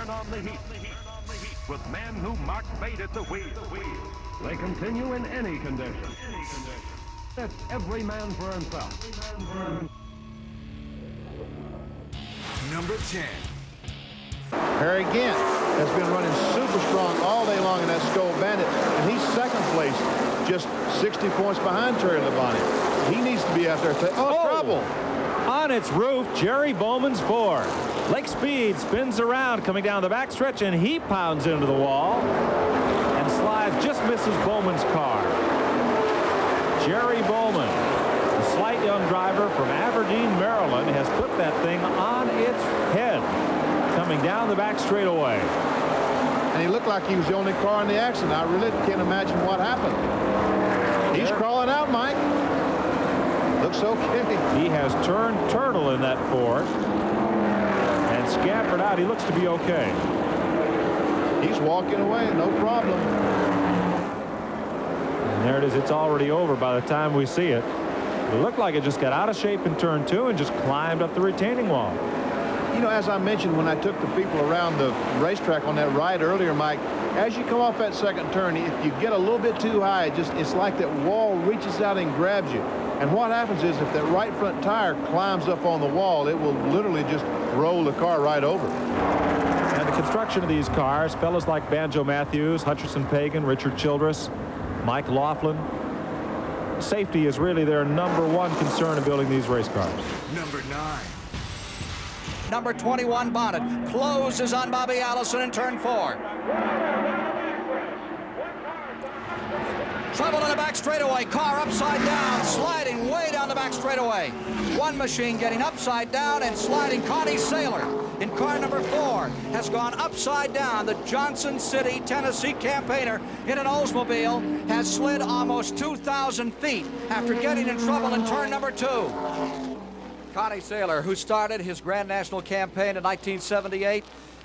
turn on the heat. With men who mark fate at the wheel. They continue in any condition. It's every man for himself. Number 10. Harry Gant has been running super strong all day long in that Skull Bandit, and he's second place, just 60 points behind Terry Labonte. He needs to be out there. Trouble. On its roof, Jerry Bowman's Ford. Lake Speed spins around coming down the backstretch, and he pounds into the wall and slides, just misses Bowman's car. Jerry Bowman, the slight young driver from Aberdeen, Maryland, has put that thing on its head coming down the back straightaway. And he looked like he was the only car in the accident. I really can't imagine what happened. He's crawling out, Mike. Looks okay. He has turned turtle in that Ford and scampered out. He looks to be okay. He's walking away, no problem. And there it is. It's already over by the time we see it. It looked like it just got out of shape in turn 2 and just climbed up the retaining wall. You know, as I mentioned when I took the people around the racetrack on that ride earlier, Mike, as you come off that second turn, if you get a little bit too high, it's like that wall reaches out and grabs you. And what happens is if that right front tire climbs up on the wall, it will literally just roll the car right over. And the construction of these cars, fellows like Banjo Matthews, Hutcherson Pagan, Richard Childress, Mike Laughlin, safety is really their #1 concern in building these race cars. Number 9. Number 21 Bonnet closes on Bobby Allison in turn 4. Trouble in the back straightaway. Car upside down, sliding way down the back straightaway. One machine getting upside down and sliding. Connie Saylor in car number 4 has gone upside down. The Johnson City, Tennessee campaigner in an Oldsmobile has slid almost 2,000 feet after getting in trouble in turn number 2. Connie Saylor, who started his Grand National campaign in 1978,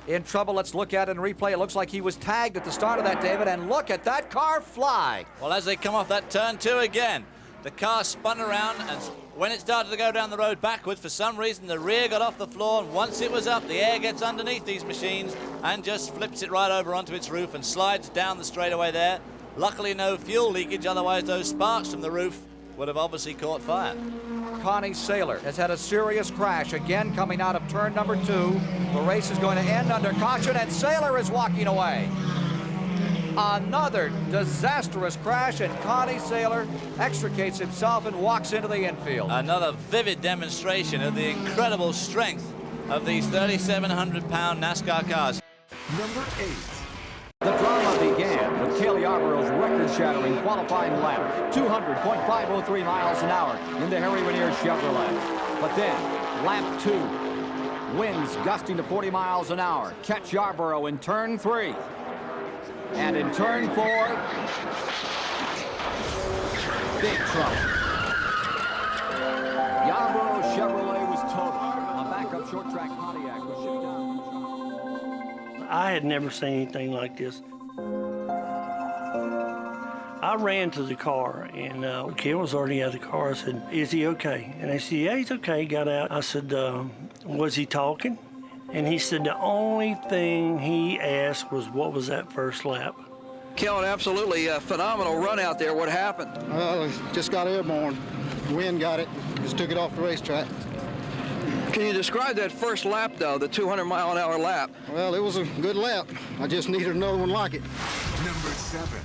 in trouble. Let's look at it in replay. It looks like he was tagged at the start of that, David, and look at that car fly. Well, as they come off that turn 2 again, the car spun around, and when it started to go down the road backwards, for some reason the rear got off the floor, and once it was up, the air gets underneath these machines and just flips it right over onto its roof and slides down the straightaway there. Luckily no fuel leakage, otherwise those sparks from the roof would have obviously caught fire. Connie Saylor has had a serious crash again coming out of turn number 2. The race is going to end under caution, and Saylor is walking away. Another disastrous crash, and Connie Saylor extricates himself and walks into the infield. Another vivid demonstration of the incredible strength of these 3,700-pound NASCAR cars. Number 8. The drama began with Cale Yarborough's record-shattering qualifying lap, 200.503 miles an hour in the Harry Ranier Chevrolet. But then, lap 2, winds gusting to 40 miles an hour, catch Yarborough in turn 3. And in turn 4, big trouble. Yarborough Chevrolet was totaled. A backup short-track Pontiac was shipped down. I had never seen anything like this. I ran to the car, and Cale was already out of the car. I said, "Is he okay?" And they said, "Yeah, he's okay." He got out. I said, "Was he talking?" And he said the only thing he asked was, "What was that first lap?" Cale, an absolutely phenomenal run out there. What happened? Well, it just got airborne. The wind got it. Just took it off the racetrack. Can you describe that first lap, though, the 200-mile-an-hour lap? Well, it was a good lap. I just needed another one like it. Number 7.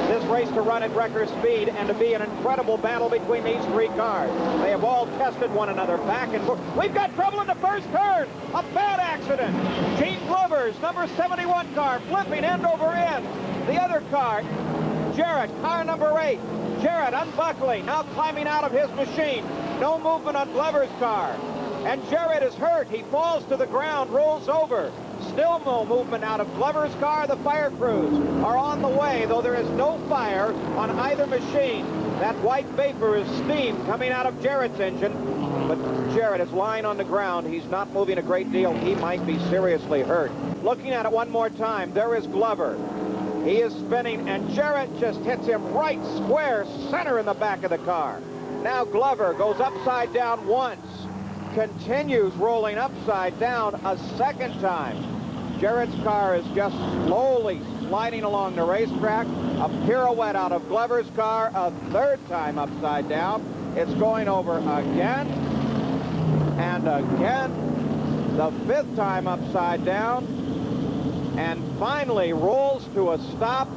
This race to run at record speed and to be an incredible battle between these 3 cars. They have all tested one another back and forth. We've got trouble in the first turn. A bad accident. Gene Glover's number 71 car flipping end over end. The other car, Jarrett, car number 8. Jarrett unbuckling, now climbing out of his machine. No movement on Glover's car. And Jarrett is hurt. He falls to the ground, rolls over. Still no movement out of Glover's car. The fire crews are on the way, though there is no fire on either machine. That white vapor is steam coming out of Jarrett's engine. But Jarrett is lying on the ground. He's not moving a great deal. He might be seriously hurt. Looking at it one more time, there is Glover. He is spinning, and Jarrett just hits him right square center in the back of the car. Now Glover goes upside down once, continues rolling upside down a second time. Jarrett's car is just slowly sliding along the racetrack. A pirouette out of Glover's car, a third time upside down. It's going over again and again. The fifth time upside down. And finally rolls to a stop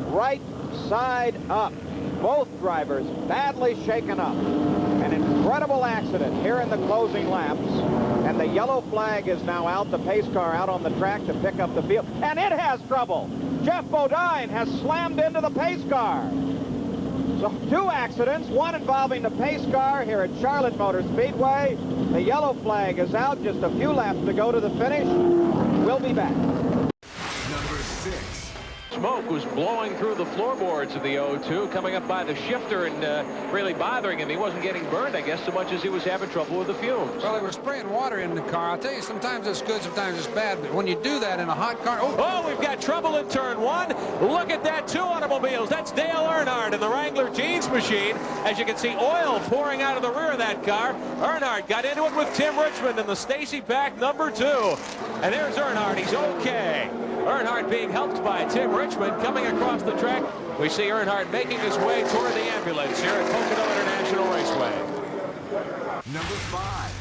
right side up. Both drivers badly shaken up. An incredible accident here in the closing laps. And the yellow flag is now out, the pace car out on the track to pick up the field. And it has trouble. Jeff Bodine has slammed into the pace car. So 2 accidents, one involving the pace car here at Charlotte Motor Speedway. The yellow flag is out, just a few laps to go to the finish. We'll be back. Number 6. Smoke was blowing through the floorboards of the O2, coming up by the shifter and really bothering him. He wasn't getting burned, I guess, so much as he was having trouble with the fumes. Well, they were spraying water in the car. I'll tell you, sometimes it's good, sometimes it's bad. But when you do that in a hot car... Oh, we've got trouble in turn 1. Look at that, 2 automobiles. That's Dale Earnhardt in the Wrangler jeans machine. As you can see, oil pouring out of the rear of that car. Earnhardt got into it with Tim Richmond in the Stacy pack number 2. And there's Earnhardt. He's okay. Earnhardt being helped by Tim Richmond coming across the track. We see Earnhardt making his way toward the ambulance here at Pocono International Raceway. Number 5.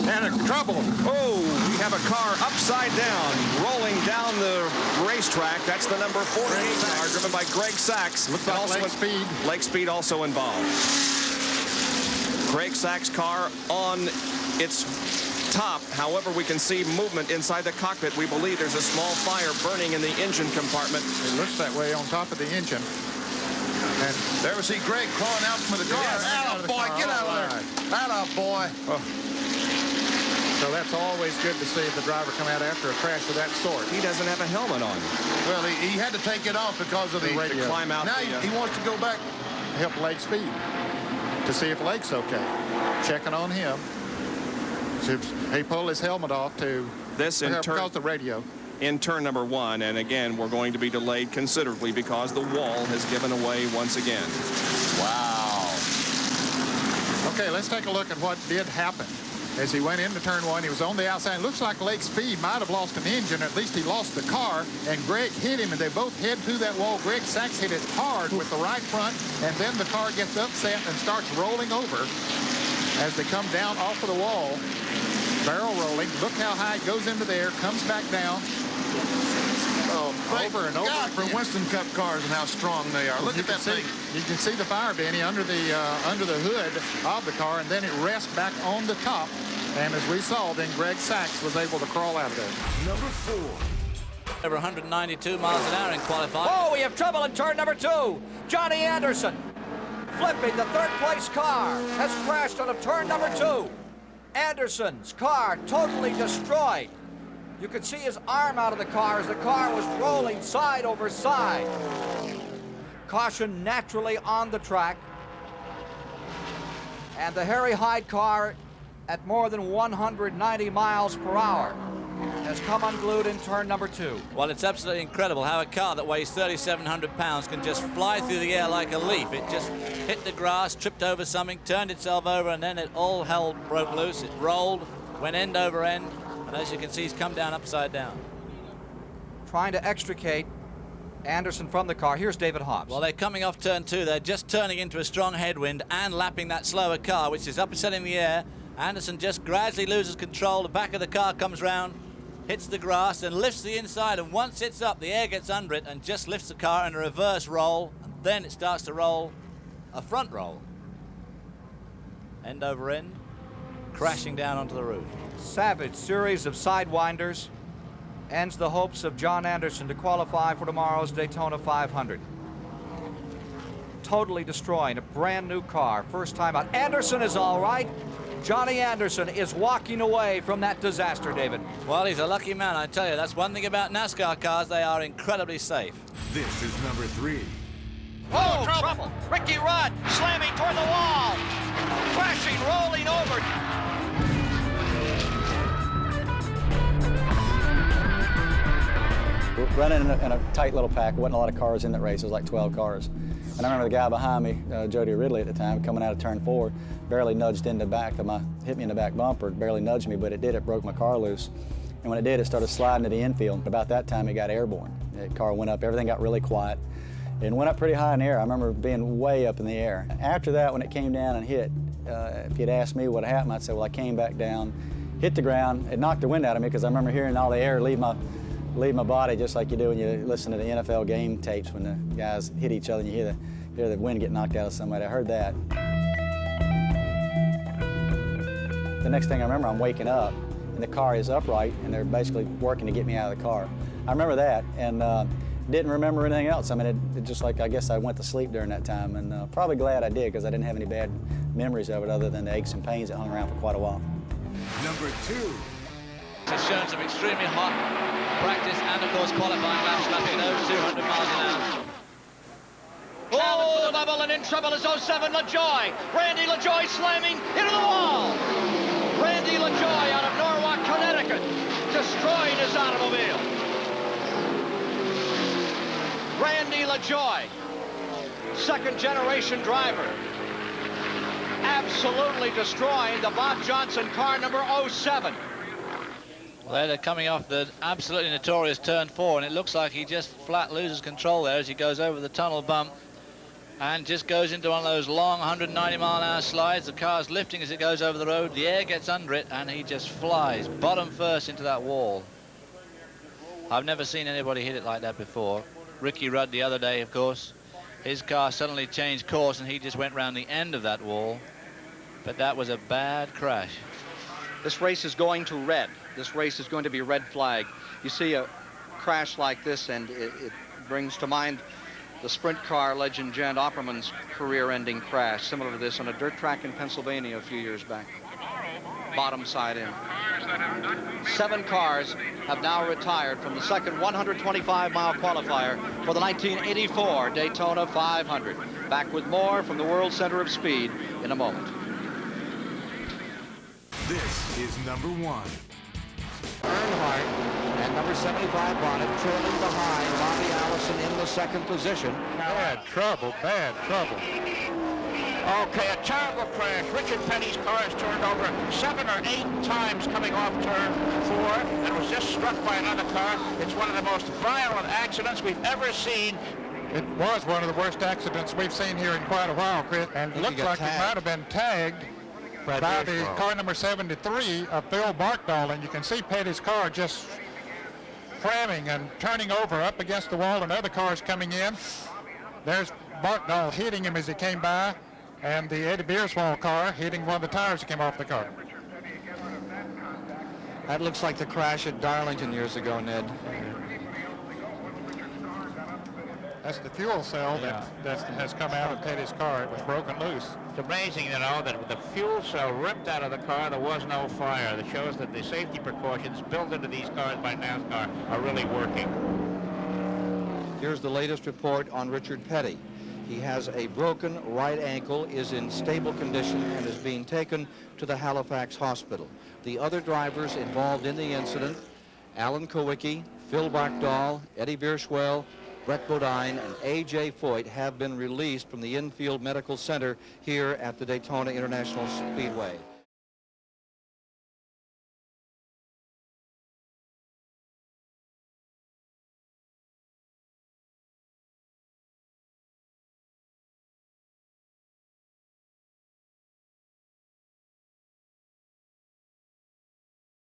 And trouble. Oh, we have a car upside down, rolling down the racetrack. That's the number 48 car, driven by Greg Sachs. Looks like also Lake Speed. Lake Speed also involved. Greg Sachs' car on its top. However, we can see movement inside the cockpit. We believe there's a small fire burning in the engine compartment. It looks that way on top of the engine. And there we see Greg crawling out from the car. Yes. Atta boy, get out of there. Atta boy. Oh. So that's always good to see the driver come out after a crash of that sort. He doesn't have a helmet on. Well, he had to take it off because of the radio. To climb out. Now he wants to go back to help Lake Speed to see if Lake's okay. Checking on him. He pulled his helmet off to this in because the radio. In turn number 1, and again, we're going to be delayed considerably because the wall has given away once again. Wow. Okay, let's take a look at what did happen. As he went into turn 1, he was on the outside. It looks like Lake Speed might have lost an engine, or at least he lost the car, and Greg hit him, and they both head through that wall. Greg Sachs hit it hard with the right front, and then the car gets upset and starts rolling over as they come down off of the wall. Barrel rolling. Look how high it goes into the air, comes back down. Oh, over and over. God, for Winston Cup cars and how strong they are. Look at that thing. You can see the fire, Benny, under the hood of the car, and then it rests back on the top. And as we saw, then Greg Sachs was able to crawl out of there. Number 4. Over 192 miles an hour in qualifying. Oh, we have trouble in turn number 2. Johnny Anderson, flipping the third-place car, has crashed on turn number 2. Anderson's car totally destroyed. You could see his arm out of the car as the car was rolling side over side. Caution naturally on the track. And the Harry Hyde car at more than 190 miles per hour has come unglued in turn number 2. Well, it's absolutely incredible how a car that weighs 3,700 pounds can just fly through the air like a leaf. It just hit the grass, tripped over something, turned itself over, and then it all hell broke loose. It rolled, went end over end, and as you can see, he's come down upside down. Trying to extricate Anderson from the car. Here's David Hobbs. Well, they're coming off turn 2. They're just turning into a strong headwind and lapping that slower car, which is upsetting the air. Anderson just gradually loses control. The back of the car comes round, hits the grass, and lifts the inside. And once it's up, the air gets under it and just lifts the car in a reverse roll. And then it starts to roll a front roll. End over end, crashing down onto the roof. Savage series of sidewinders ends the hopes of John Anderson to qualify for tomorrow's Daytona 500. Totally destroying a brand new car, first time out. Anderson is all right. Johnny Anderson is walking away from that disaster, David. Well, he's a lucky man, I tell you. That's one thing about NASCAR cars, they are incredibly safe. This is number 3. Oh, trouble. Ricky Rudd slamming toward the wall. Crashing, rolling over. We're running in a tight little pack. There wasn't a lot of cars in that race. It was like 12 cars. And I remember the guy behind me, Jodie Ridley at the time, coming out of turn 4, barely nudged in the back of hit me in the back bumper, barely nudged me, but it did. It broke my car loose. And when it did, it started sliding to the infield. About that time, it got airborne. The car went up, everything got really quiet. It went up pretty high in the air. I remember being way up in the air. After that, when it came down and hit, if you'd asked me what happened, I'd say, well, I came back down, hit the ground. It knocked the wind out of me because I remember hearing all the air leave my body, just like you do when you listen to the NFL game tapes when the guys hit each other and you hear the wind get knocked out of somebody. I heard that. The next thing I remember, I'm waking up and the car is upright and they're basically working to get me out of the car. I remember that and didn't remember anything else. I mean, it just like, I guess I went to sleep during that time, and probably glad I did because I didn't have any bad memories of it other than the aches and pains that hung around for quite a while. Number 2. Has shown some extremely hot practice and, of course, qualifying laps, lapping those 200 miles an hour. Oh, double and in trouble is 07 LaJoie. Randy LaJoie slamming into the wall. Randy LaJoie out of Norwalk, Connecticut, destroying his automobile. Randy LaJoie, second-generation driver, absolutely destroying the Bob Johnson car number 07. Well, they're coming off the absolutely notorious turn 4, and it looks like he just flat loses control there as he goes over the tunnel bump and just goes into one of those long 190-mile-an-hour slides. The car's lifting as it goes over the road. The air gets under it, and he just flies bottom first into that wall. I've never seen anybody hit it like that before. Ricky Rudd the other day, of course, his car suddenly changed course and he just went round the end of that wall. But that was a bad crash. This race is going to red. This race is going to be red flag. You see a crash like this and it brings to mind the sprint car legend Jan Opperman's career-ending crash, similar to this on a dirt track in Pennsylvania a few years back. Bottom side in. 7 cars have now retired from the second 125-mile qualifier for the 1984 Daytona 500. Back with more from the World Center of Speed in a moment. This is number 1. Earnhardt and number 75 Bonnet trailing behind Bobby Allison in the second position. Bad trouble, bad trouble. Okay, a terrible crash. Richard Petty's car has turned over 7 or 8 times coming off turn 4 and was just struck by another car. It's one of the most violent accidents we've ever seen. It was one of the worst accidents we've seen here in quite a while, Chris. And it looked like it might have been tagged by the car number 73 of Phil Barkdahl. And you can see Petty's car just cramming and turning over up against the wall and other cars coming in. There's Barkdahl hitting him as he came by, and the Eddie Beerswall car hitting one of the tires that came off the car. That looks like the crash at Darlington years ago, Ned. That's the fuel cell that has come out of Petty's car. It was broken loose. It's amazing, you know, that with the fuel cell ripped out of the car, there was no fire. That shows that the safety precautions built into these cars by NASCAR are really working. Here's the latest report on Richard Petty. He has a broken right ankle, is in stable condition, and is being taken to the Halifax hospital. The other drivers involved in the incident, Alan Kowicki, Phil Barkdahl, Eddie Beerswell, Brett Bodine, and A.J. Foyt, have been released from the infield medical center here at the Daytona International Speedway.